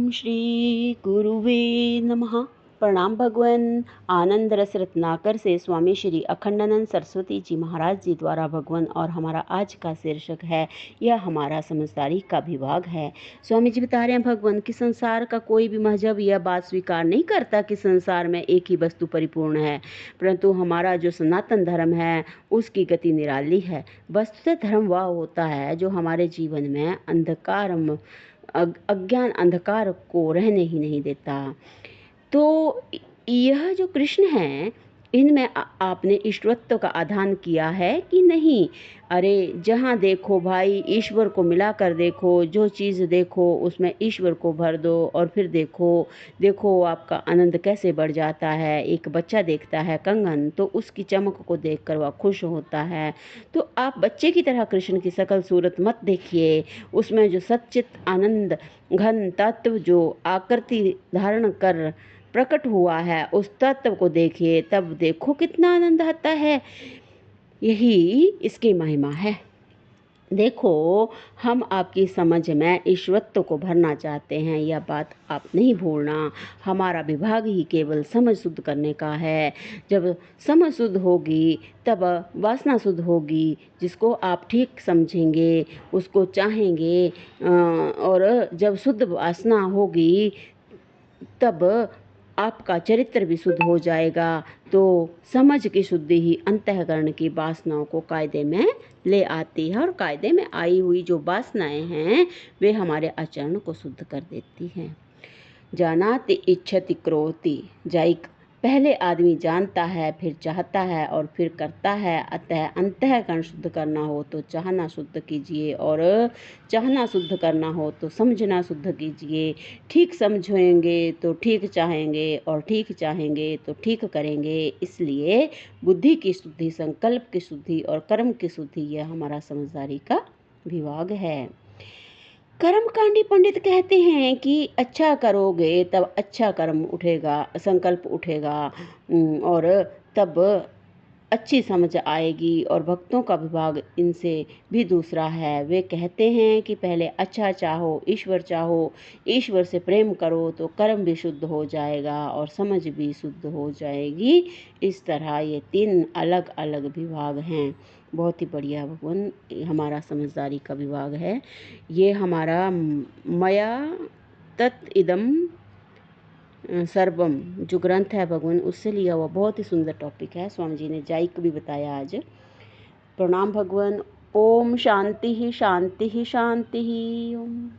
ओम श्री गुरुवे नमः। प्रणाम भगवान। आनंद रस रत्नाकर से स्वामी श्री अखंडानंद सरस्वती जी महाराज जी द्वारा भगवान। और हमारा आज का शीर्षक है, यह हमारा समझदारी का विभाग है। स्वामी जी बता रहे हैं भगवान कि संसार का कोई भी मजहब यह बात स्वीकार नहीं करता कि संसार में एक ही वस्तु परिपूर्ण है, परंतु हमारा जो सनातन धर्म है उसकी गति निराली है। वस्तुतः धर्म वह होता है जो हमारे जीवन में अज्ञान अंधकार को रहने ही नहीं देता। तो यह जो कृष्ण हैं, इनमें आपने ईश्वरत्व का आधान किया है कि नहीं? अरे जहाँ देखो भाई ईश्वर को मिला कर देखो, जो चीज़ देखो उसमें ईश्वर को भर दो और फिर देखो आपका आनंद कैसे बढ़ जाता है। एक बच्चा देखता है कंगन तो उसकी चमक को देखकर वह खुश होता है। तो आप बच्चे की तरह कृष्ण की सकल सूरत मत देखिए, उसमें जो सच्चित आनंद घन तत्व जो आकृति धारण कर प्रकट हुआ है उस तत्व को देखिए, तब देखो कितना आनंद आता है। यही इसकी महिमा है। देखो, हम आपकी समझ में ईश्वरत्व को भरना चाहते हैं, यह बात आप नहीं भूलना। हमारा विभाग ही केवल समझ शुद्ध करने का है। जब समझ शुद्ध होगी तब वासना शुद्ध होगी। जिसको आप ठीक समझेंगे उसको चाहेंगे, और जब शुद्ध वासना होगी तब आपका चरित्र भी शुद्ध हो जाएगा। तो समझ की शुद्धि ही अंतःकरण की वासनाओं को कायदे में ले आती है, और कायदे में आई हुई जो वासनाएं हैं वे हमारे आचरण को शुद्ध कर देती हैं। जानाति इच्छति क्रोति जाइक। पहले आदमी जानता है, फिर चाहता है और फिर करता है। अतः अंतःकरण शुद्ध करना हो तो चाहना शुद्ध कीजिए, और चाहना शुद्ध करना हो तो समझना शुद्ध कीजिए। ठीक समझेंगे तो ठीक चाहेंगे, और ठीक चाहेंगे तो ठीक करेंगे। इसलिए बुद्धि की शुद्धि, संकल्प की शुद्धि और कर्म की शुद्धि, यह हमारा समझदारी का विभाग है। कर्मकांडी पंडित कहते हैं कि अच्छा करोगे तब अच्छा कर्म उठेगा, संकल्प उठेगा, और तब अच्छी समझ आएगी। और भक्तों का विभाग इनसे भी दूसरा है। वे कहते हैं कि पहले अच्छा चाहो, ईश्वर चाहो, ईश्वर से प्रेम करो तो कर्म भी शुद्ध हो जाएगा और समझ भी शुद्ध हो जाएगी। इस तरह ये 3 अलग अलग विभाग हैं। बहुत ही बढ़िया भगवान हमारा समझदारी का विभाग है। ये हमारा मया तत् इदम सर्वम जो ग्रंथ है भगवान, उससे लिया हुआ बहुत ही सुंदर टॉपिक है। स्वामी जी ने जाइक भी बताया आज। प्रणाम भगवान। ओम शांति ही शांति ही शांति ही। ओम।